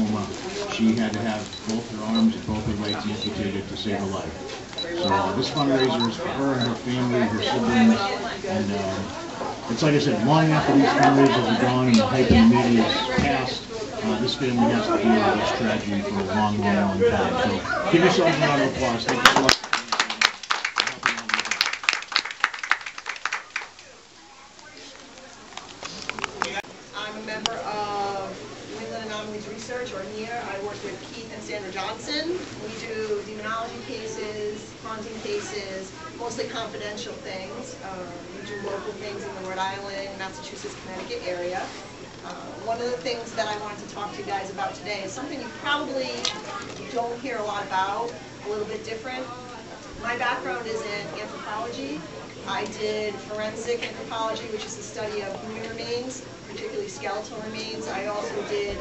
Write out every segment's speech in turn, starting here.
glaucoma. She had to have both her arms and both her legs amputated to save her life. So this fundraiser is for her and her family, her siblings, and it's like I said, long after these fundraisers are gone and the hype in the media is past, this family has to deal with this tragedy for a long, long, long time. So give yourselves a round of applause. Thank you so much. I'm a member of New England Anomalies Research, or NEAR. I work with Keith and Sandra Johnson. We do demonology cases, haunting cases, mostly confidential things. We do local things in the Rhode Island, Massachusetts, Connecticut area. One of the things that I wanted to talk to you guys about today is something you probably don't hear a lot about, a little bit different. My background is in anthropology. I did forensic anthropology, which is the study of human remains, particularly skeletal remains. I also did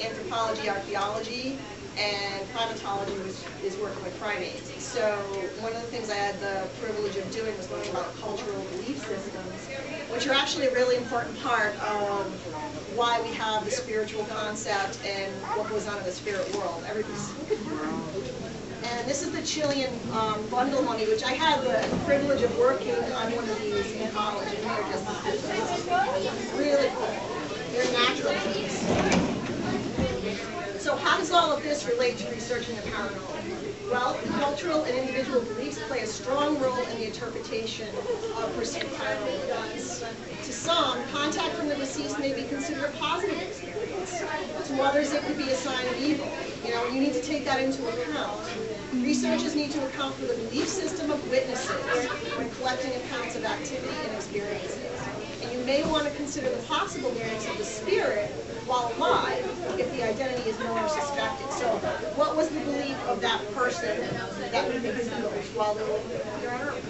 anthropology, archaeology, and primatology, which is working with primates. So one of the things I had the privilege of doing was learning about cultural belief systems, which are actually a really important part of why we have the spiritual concept and what goes on in the spirit world. And this is the Chilean bundle mummy, which I had the privilege of working on one of these in college, and they're just really cool. They're natural mummies. So how does all of this relate to researching the paranormal? Well, cultural and individual beliefs play a strong role in the interpretation of perceived paranormal events. To some, contact from the deceased may be considered a positive experience. To others, it could be a sign of evil. You know, you need to take that into account. Researchers need to account for the belief system of witnesses when collecting accounts of activity and experiences. And you may want to consider the possible beliefs of the spirit while alive if the identity is known or suspected. So what was the belief of that person that we think is ghost while they were here on Earth?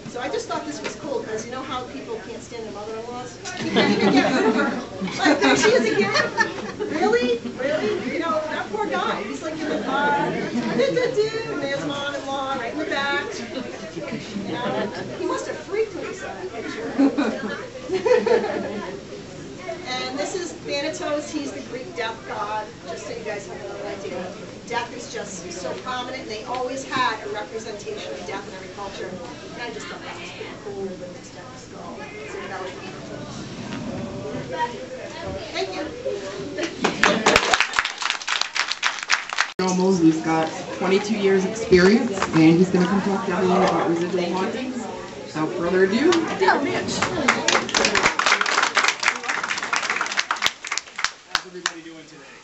So I just thought this was cool because you know how people can't stand their mother-in-laws? You can't even get rid of her. Like, there she is again. Really? Really? You know, that poor guy. He's like in the car. And there's mom-in-law right in the back. You know, he must have freaked when he saw that picture. And this is Thanatos. He's the Greek death god, just so you guys have an idea. Death is just so prominent, and they always had a representation of death in every culture. And I just thought that was pretty cool with this death skull. So that was Thank you. He's got 22 years experience, and he's going to come talk to everyone about residual hauntings. Without further ado, Yeah, Mitch. Everybody doing today?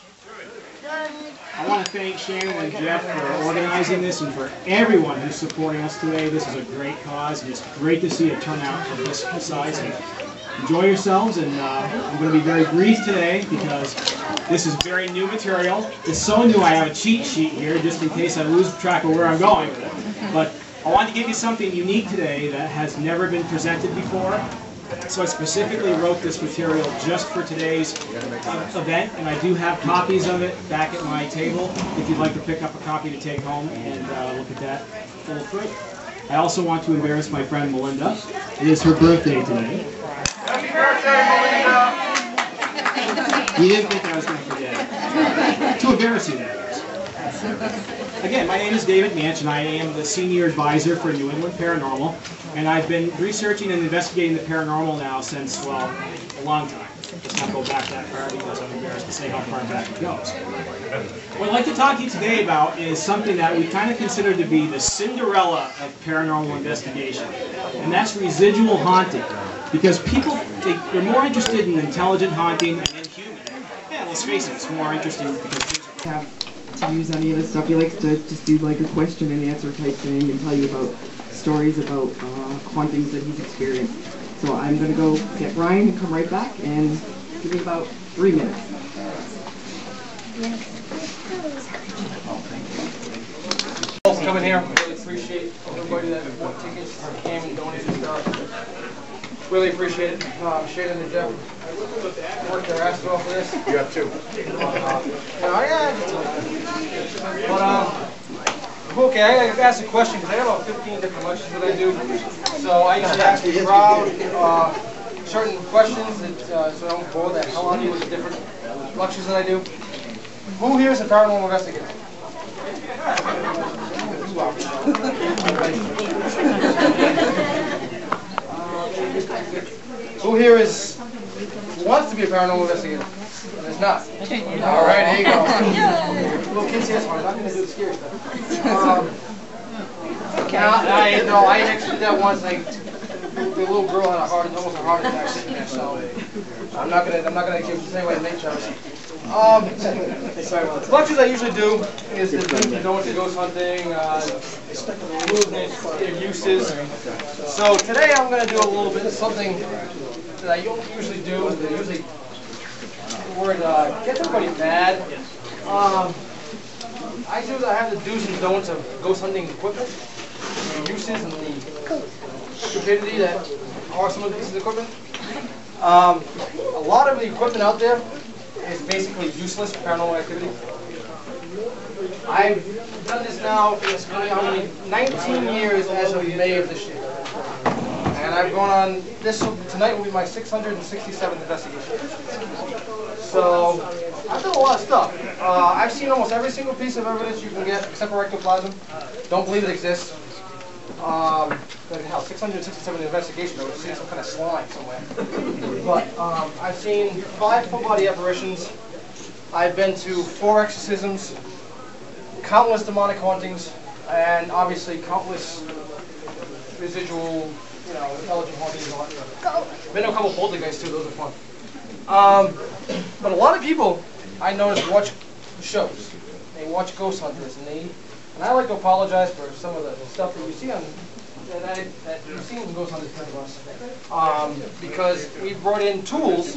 I want to thank Shannon and Jeff for organizing this and for everyone who's supporting us today. This is a great cause, and it's great to see a turnout of this size. And enjoy yourselves, and I'm going to be very brief today because this is very new material. It's so new I have a cheat sheet here just in case I lose track of where I'm going with it. But I want to give you something unique today that has never been presented before. So I specifically wrote this material just for today's event, and I do have copies of it back at my table if you'd like to pick up a copy to take home and look at that full through. I also want to embarrass my friend Melinda. It is her birthday today. Happy birthday, Melinda! You didn't think I was going to forget. To embarrass you, that is. Again, my name is David Manch, and I am the Senior Advisor for New England Paranormal. And I've been researching and investigating the paranormal now since, well, a long time. Let's not go back that far because I'm embarrassed to say how far back it goes. What I'd like to talk to you today about is something that we kind of consider to be the Cinderella of paranormal investigation. And that's residual haunting. Because people, they're more interested in intelligent haunting and inhuman. Yeah, let's face it, it's more interesting because things are... to use any of this stuff. He likes to just do like a question and answer type thing and tell you about stories about hauntings that he's experienced. So I'm going to go get Ryan and come right back and give me about 3 minutes. Coming here, really appreciate everybody that bought tickets or came and donated stuff. Really appreciate it. Shannon and Jeff worked their ass off for this. You got two. Okay, I asked a question because I have about 15 different lectures that I do. So I usually ask the crowd certain questions that, so I don't bore the hell out of you with different lectures that I do. Who here is a paranormal investigator? Who here wants to be a paranormal investigator? There's not. All right, there you go. Little kids here, so I'm not going to do the scary stuff. I actually did that once. The little girl had almost a heart attack sitting there, so I'm not gonna give say what I think, Charlie. The lectures I usually do is the things you don't go hunting, movements, their uses. So today I'm gonna do a little bit of something that I don't usually do. That usually gets everybody mad. I have the do's and don'ts of ghost hunting equipment, the uses and the stupidity that are some of the pieces of equipment. A lot of the equipment out there is basically useless for paranormal activity. I've done this now for 19 years as of May of this year. And I've gone on, tonight will be my 667th investigation. So, I've done a lot of stuff. I've seen almost every single piece of evidence you can get except for ectoplasm. Don't believe it exists. Hell, 667 investigations, I would have seen some kind of slime somewhere. But I've seen 5 full-body apparitions. I've been to 4 exorcisms, countless demonic hauntings, and obviously countless residual, intelligent hauntings and all that stuff. Been to a couple poltergeists too, those are fun. But a lot of people, I noticed, watch shows. They watch ghost hunters, and I like to apologize for some of the stuff that you see on that you've seen in Ghost Hunters of us, because we brought in tools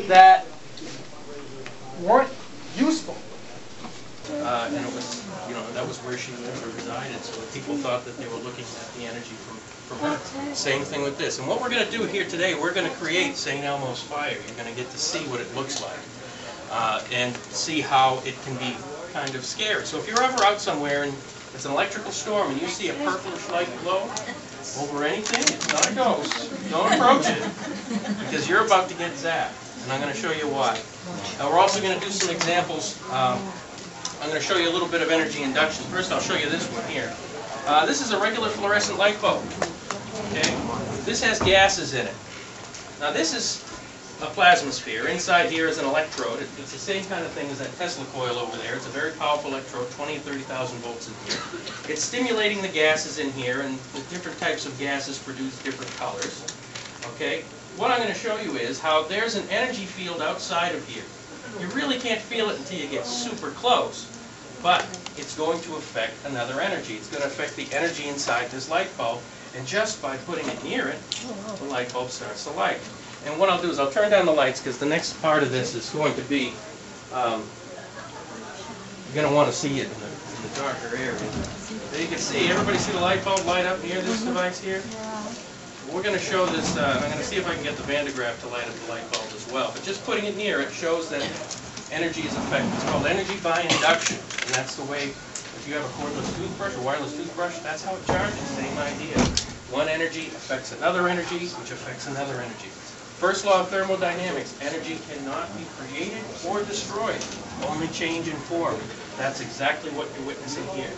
that weren't useful. And it was, that was where she resided, so people thought that they were looking at the energy from her. Same thing with this. And what we're going to do here today, we're going to create St. Elmo's fire. You're going to get to see what it looks like and see how it can be kind of scary. So if you're ever out somewhere and it's an electrical storm and you see a purplish light glow over anything, it's not a ghost. Don't approach it, because you're about to get zapped. And I'm going to show you why. Now we're also going to do some examples. I'm going to show you a little bit of energy induction. First I'll show you this one here. This is a regular fluorescent light bulb. Okay? This has gases in it. Now this is a plasma sphere. Inside here is an electrode. It's the same kind of thing as that Tesla coil over there. It's a very powerful electrode, 20 or 30,000 volts in here. It's stimulating the gases in here, and the different types of gases produce different colors. Okay? What I'm going to show you is how there's an energy field outside of here. You really can't feel it until you get super close, but it's going to affect another energy. It's going to affect the energy inside this light bulb, and just by putting it near it, the light bulb starts to light. And what I'll do is I'll turn down the lights, because the next part of this is going to be, you're going to want to see it in the darker area. So you can see, everybody see the light bulb light up near this device here? We're going to show this, I'm going to see if I can get the Van de Graaff to light up the light bulb as well. But just putting it near it shows that energy is affected. It's called energy by induction. And that's the way, if you have a cordless toothbrush or wireless toothbrush, that's how it charges. Same idea. One energy affects another energy, which affects another energy. First law of thermodynamics, energy cannot be created or destroyed, only change in form. That's exactly what you're witnessing here.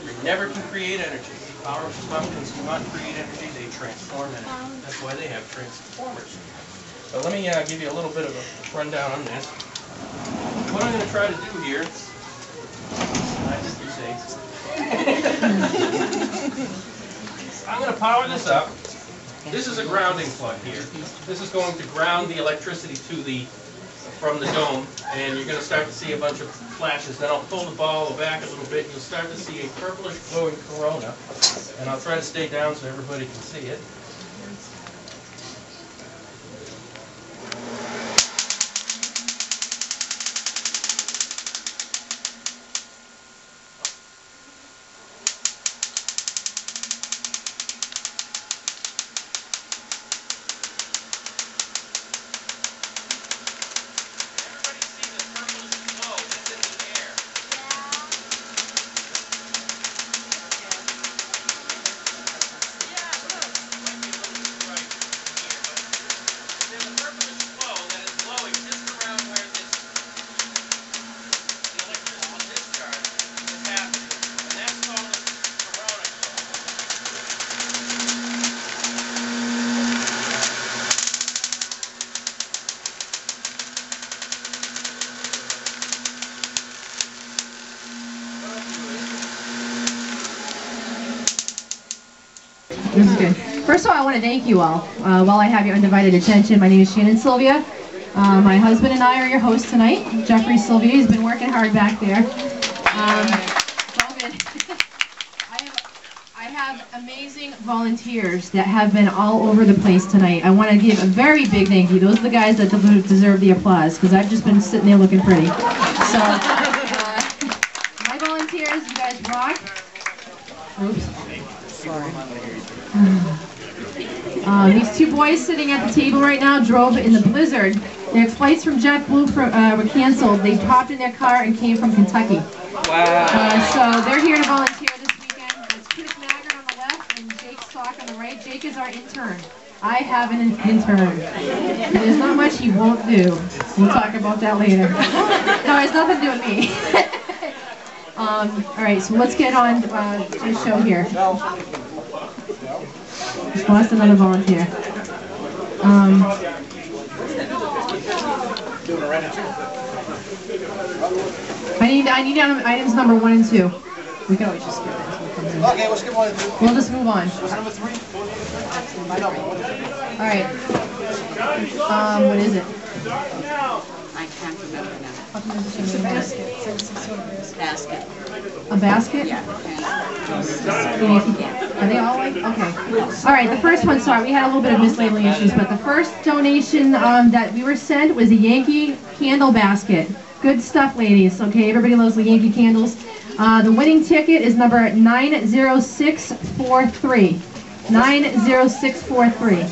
You never can create energy. Power pumpkins do not create energy, they transform energy. That's why they have transformers. So let me give you a little bit of a rundown on this. What I'm going to try to do here, I'm going to power this up. This is a grounding plug here. This is going to ground the electricity from the dome, and you're going to start to see a bunch of flashes. Then I'll pull the ball back a little bit. You'll start to see a purplish glowing corona, and I'll try to stay down so everybody can see it. This is good. First of all, I want to thank you all. While I have your undivided attention, my name is Shannon Sylvia. My husband and I are your hosts tonight. Jeffrey Sylvia has been working hard back there. It's all good. I have amazing volunteers that have been all over the place tonight. I want to give a very big thank you. Those are the guys that deserve the applause, because I've just been sitting there looking pretty. So, my volunteers, you guys rock. Oops. Sorry. These two boys sitting at the table right now drove in the blizzard. Their flights from JetBlue were canceled. They hopped in their car and came from Kentucky. Wow. So they're here to volunteer this weekend. It's Chris Maggard on the left and Jake Stock on the right. Jake is our intern. I have an intern. There's not much he won't do. We'll talk about that later. No, it's nothing to do with me. All right, so let's get on to the show here. Just lost another volunteer. I need items number 1 and 2. We can always just skip it. Okay, we'll skip 1 and 2. We'll just move on. Number 3? All right. What is it? I can't remember now. It's a basket. Basket. A basket? Yeah. Are they all like? Okay. All right, the first one, sorry, we had a little bit of mislabeling issues, but the first donation that we were sent was a Yankee candle basket. Good stuff, ladies. Okay, everybody loves the Yankee candles. The winning ticket is number 90643. 90643.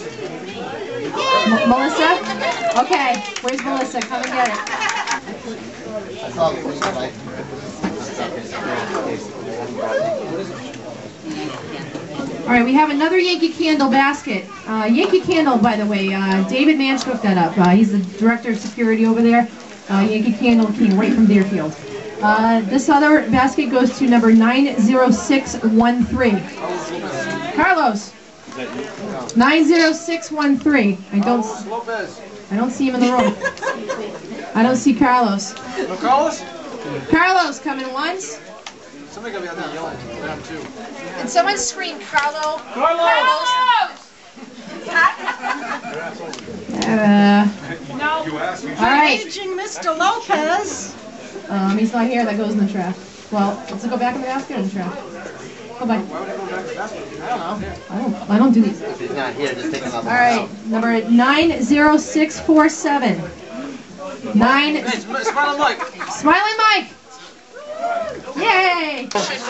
Melissa? Okay, where's Melissa? Come and get it. All right, we have another Yankee Candle basket. Yankee Candle, by the way, David Manch hooked that up. He's the director of security over there. Yankee Candle came right from Deerfield. This other basket goes to number 90613. Carlos. 90613. I don't see him in the room. I don't see Carlos. No Carlos? Carlos, coming once. Somebody got to be out there yelling. I'm too. And someone scream, Carlo. Carlos! No. All right. Aging Mr. Lopez. He's not here. That goes in the trash. Well, let's go back in the basket or in the trash. Bye-bye. I don't do these. If he's not here, just take another All right, number 90647. Hey, Smiling Mike. Smiling Mike. Yay! Take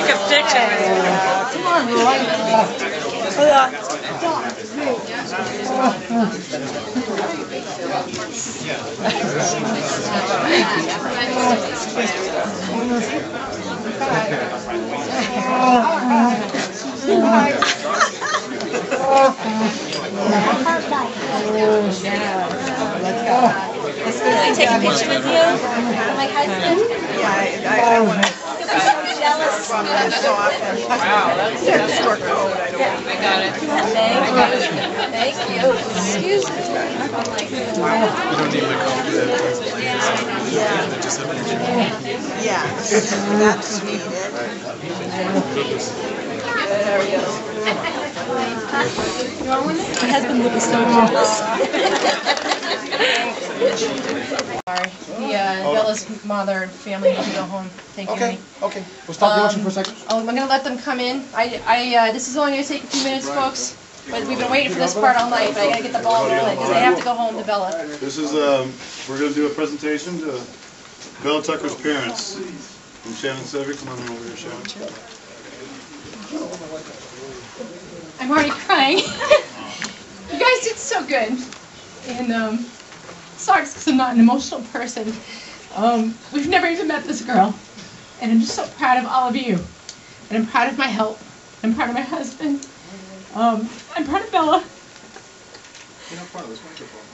a picture. Come on, Roy. Can I take a picture with you? My husband? Yeah, I want to. He'll be so jealous. Wow, that's work code. I got it. Thank you. Excuse me. You don't need my copy of that. Just have a picture. Yeah, that's needed. There we go. My husband would be so jealous. Bella's mother and family need to go home. Thank you. Okay. We'll stop the auction for a second. I'm going to let them come in. This is only going to take a few minutes, folks. But we've been waiting for this part all night. But I got to get the ball rolling because they have to go home to Bella. This is, we're going to do a presentation to Bella Tucker's parents. From Shannon Sylvia. Come on over here, Shannon. I'm already crying. You guys did so good. And sorry, because I'm not an emotional person. We've never even met this girl. And I'm just so proud of all of you. And I'm proud of my help. I'm proud of my husband. I'm proud of Bella. You're not part of this microphone.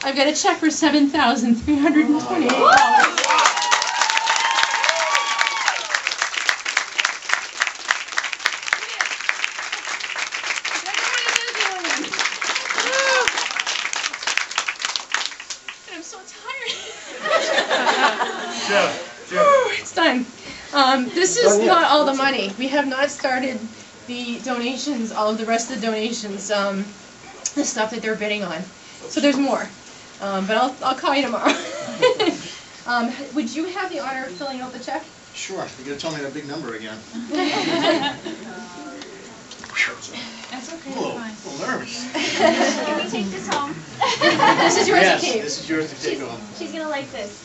I've got a check for $7,328. It's done. This is not all the money. We have not started the donations, all of the rest of the donations, the stuff that they're bidding on. So there's more. But I'll call you tomorrow. Would you have the honor of filling out the check? Sure, you're gonna tell me that big number again. That's okay. Whoa, a little nervous. Can we take this home? This is yours Yes, to keep. this is yours to take home. She's gonna like this.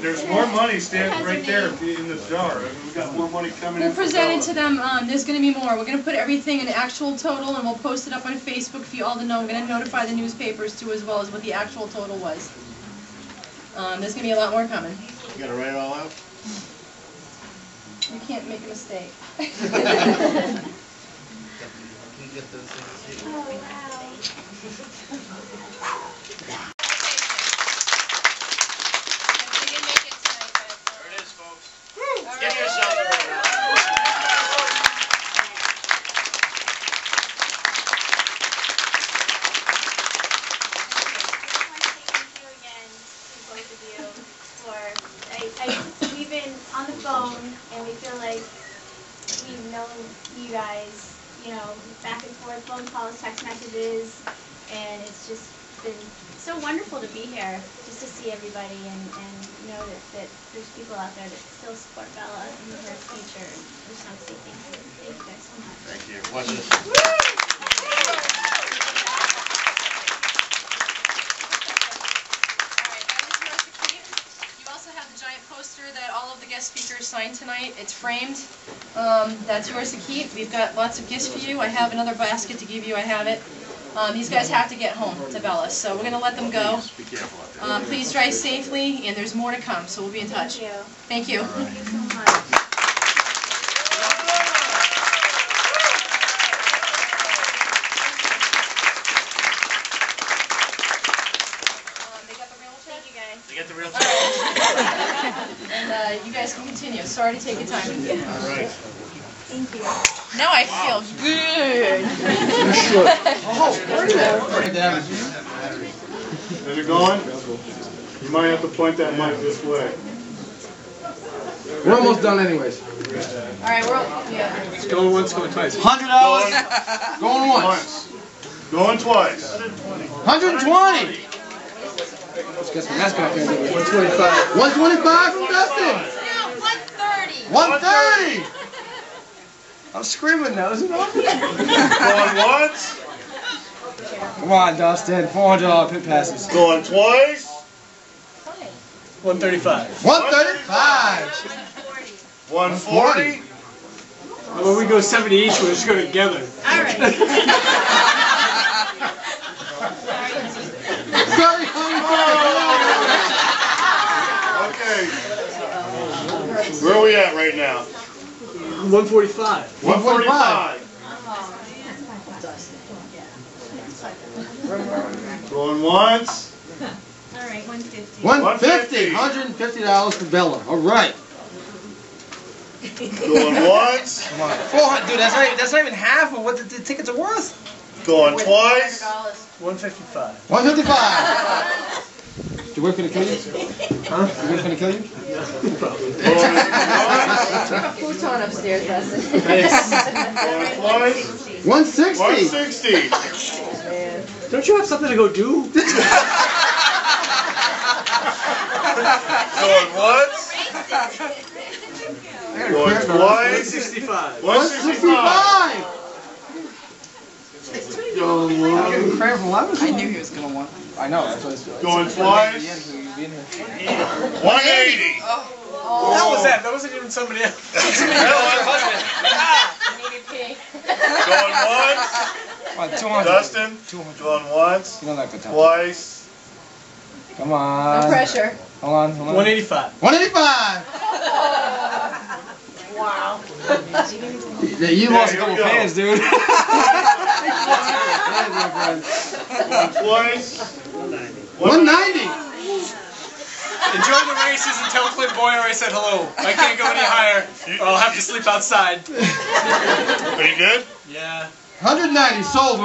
There's more money standing right there in the jar. I mean, we got more money coming in. We'll present it to them. There's going to be more. We're going to put everything in actual total, and we'll post it up on Facebook for you all to know. We're going to notify the newspapers too, as well as what the actual total was. There's going to be a lot more coming. You gotta write it all out? You can't make a mistake. Oh, wow. Give yourself a round. We've been on the phone, and we feel like we've known you guys, you know, back and forth, phone calls, text messages, and it's just been so wonderful to be here, just to see everybody and know that there's people out there that still support Bella and her future. And I just want to say thank you. Thank you guys so much. Thank you. Watch this. Giant poster that all of the guest speakers signed tonight. It's framed. That's yours to keep. We've got lots of gifts for you. I have another basket to give you. I have it. These guys have to get home to Bella, so we're going to let them go. Be careful out there. Please drive safely, and there's more to come, so we'll be in touch. Thank you. Thank you. Thank you so much. You get the real And you guys can continue. Sorry to take your time. All right. Thank you. Now I feel good. Is it going? You might have to point that mic this way. We're almost done anyways. All right, yeah. It's going once, going twice. $100. Going once. Going twice. 120. Let's get some mascot up here. 125. 125 from Dustin. 130. 130. I'm screaming now, isn't it? Going once. Come on, Dustin. $400 pit passes. Going twice. 135. 135. 140. When we go 70 each, we'll just go together. All right. Very hungry. Okay. Where are we at right now? 145. 145. Going once. All right, 150. 150. $150 for Bella. All right. Going once. Come on. 400. Dude, that's not even half of what the tickets are worth. Going twice. 155. 155. Did you wait for the kill you? Huh? Did you wait for the kill you? Futon upstairs, Dustin. Going twice. 160. 160. Don't you have something to go do? Going once. Going twice. 165. 165. I knew he was gonna want. I know. That's what it's doing. Going twice. 180. That was that. That wasn't even somebody else. Going once. 200. Dustin. 200. Going once. You don't like the time. Twice. Come on. No pressure. Hold on. 185. 185. Wow. Yeah, you lost a couple fans, dude. Twice. 190. Enjoy the races until Clint Boyer I said hello. I can't go any higher, or I'll have to sleep outside. Are you good? Yeah. 190 sold.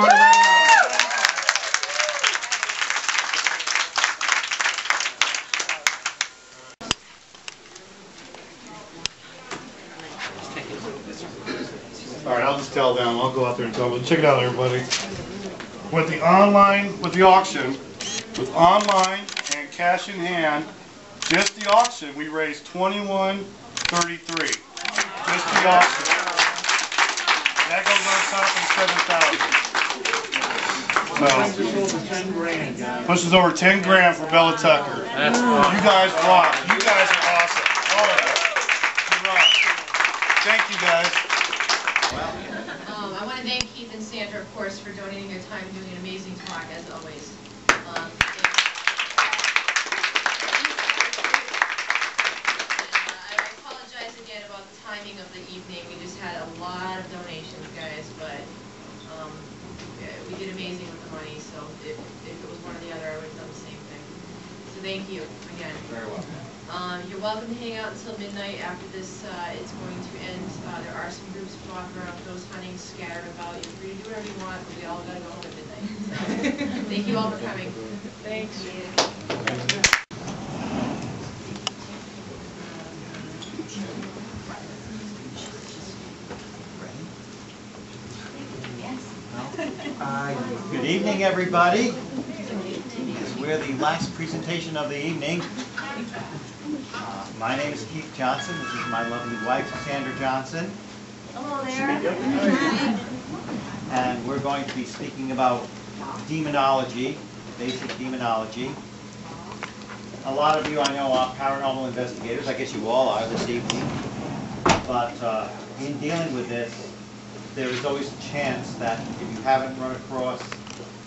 towel down. I'll go out there and tell them. Check it out, everybody. With the auction, with online and cash in hand, just the auction, we raised $21.33. Just the auction. That goes on top of 7,000. So, pushes over 10 grand for Bella Tucker. That's awesome. You guys rock. You guys are awesome. All of you. You rock. Thank you, guys. I want to thank Keith and Sandra, of course, for donating their time and doing an amazing talk, as always. I apologize again about the timing of the evening. We just had a lot of donations, guys, but we did amazing with the money, so if it was one or the other, I would have done the same thing. So thank you again. Very well. You're welcome to hang out until midnight. After this, it's going to end. There are some groups walking around, ghost hunting, scattered about. You're free to do whatever you want, but we all got to go home at midnight. So, thank you all for coming. Thanks. Good evening, everybody. We're the last presentation of the evening. My name is Keith Johnson. This is my lovely wife, Sandra Johnson. Hello there. And we're going to be speaking about demonology, basic demonology. A lot of you I know are paranormal investigators. I guess you all are this evening. But in dealing with this, there is always a chance that if you haven't run across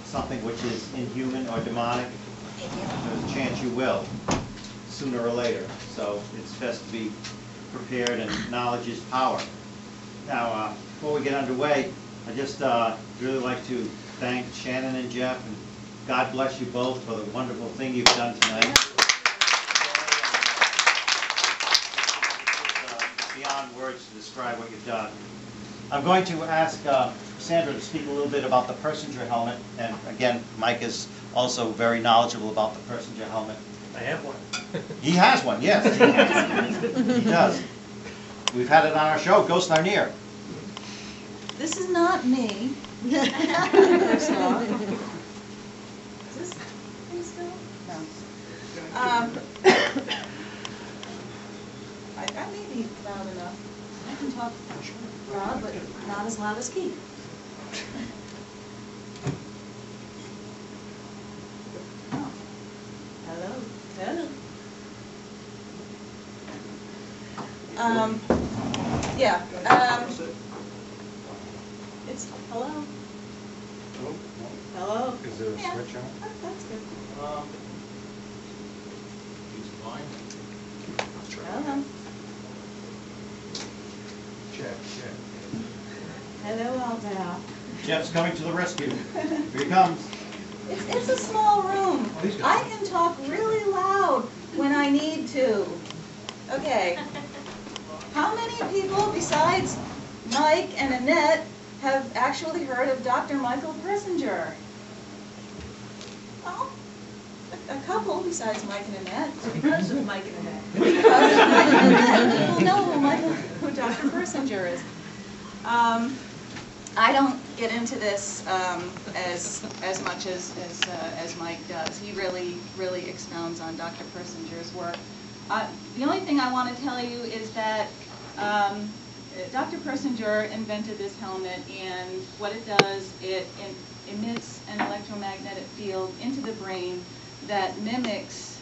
something which is inhuman or demonic, there's a chance you will, sooner or later. So it's best to be prepared, and knowledge is power. Now, before we get underway, I just really like to thank Shannon and Jeff, and God bless you both for the wonderful thing you've done tonight. It's beyond words to describe what you've done. I'm going to ask Sandra to speak a little bit about the Persinger helmet, and again, Mike is also very knowledgeable about the Persinger helmet. I have one. He has one, yes. He does. We've had it on our show, Ghosts Are Near. This is not me. First off. Is this thing still? No. I may be loud enough. I can talk loud, but not as loud as Keith. Oh. Hello. Hello. Yeah. It's hello. Hello. Is there a Yeah. switch on? That's good. Use mine. Hello. Check. Hello out there. Jeff's coming to the rescue. Here he comes. It's a small room. I can talk really loud when I need to. Okay. How many people besides Mike and Annette have actually heard of Dr. Michael Persinger? Well, a couple besides Mike and Annette. Because of Mike and Annette. Because of Mike and Annette. People know who Dr. Persinger is. I don't get into this as much as Mike does. He really expounds on Dr. Persinger's work. The only thing I want to tell you is that Dr. Persinger invented this helmet, and what it does, it emits an electromagnetic field into the brain that mimics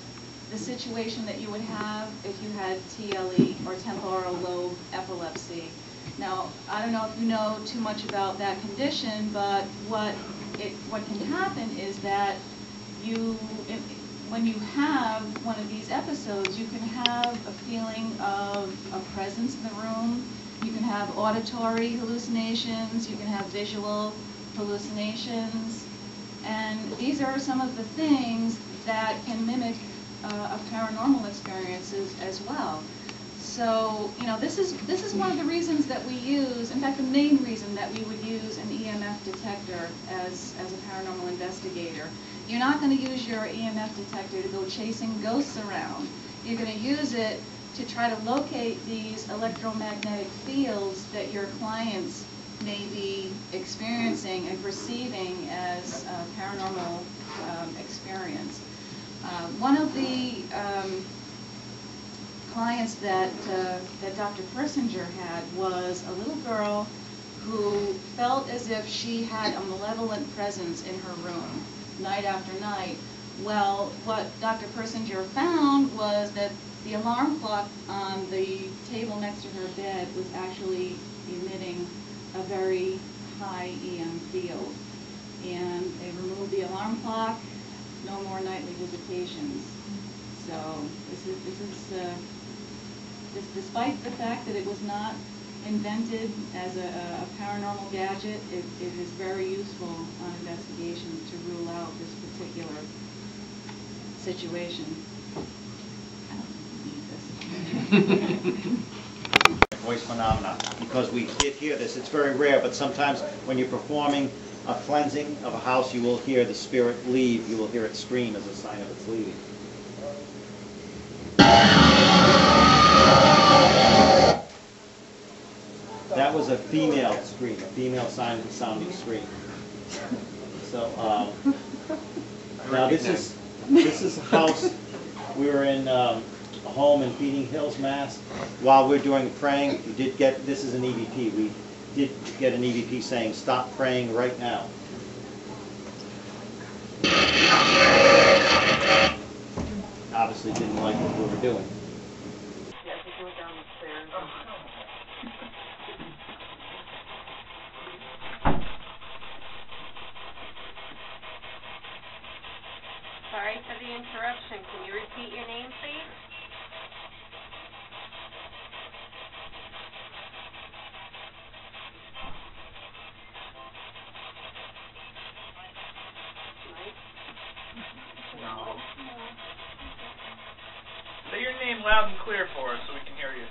the situation that you would have if you had TLE, or temporal lobe epilepsy. Now, I don't know if you know too much about that condition, but what can happen is that when you have one of these episodes, you can have a feeling of a presence in the room. You can have auditory hallucinations. You can have visual hallucinations. And these are some of the things that can mimic a paranormal experiences as well. So, you know, this is one of the reasons that we use, in fact, the main reason that we would use an EMF detector as a paranormal investigator. You're not going to use your EMF detector to go chasing ghosts around. You're going to use it to try to locate these electromagnetic fields that your clients may be experiencing and perceiving as a paranormal experience. One of the clients that Dr. Persinger had was a little girl who felt as if she had a malevolent presence in her room night after night. Well, what Dr. Persinger found was that the alarm clock on the table next to her bed was actually emitting a very high EM field. And they removed the alarm clock, no more nightly visitations. So this is despite the fact that it was not invented as a paranormal gadget, it is very useful on investigations to rule out this particular situation. I don't need this. Voice phenomena, because we did hear this. It's very rare, but sometimes when you're performing a cleansing of a house, you will hear the spirit leave. You will hear it scream as a sign of its leaving. That was a female scream, a female sounding scream. So now this is a house. We were in a home in Feeding Hills, Mass. While we're doing praying, we did get, this is an EVP. We did get an EVP saying, "Stop praying right now." Obviously didn't like what we were doing. Sorry for the interruption. Can you repeat your name, please? Say your name loud and clear for us so we can hear you.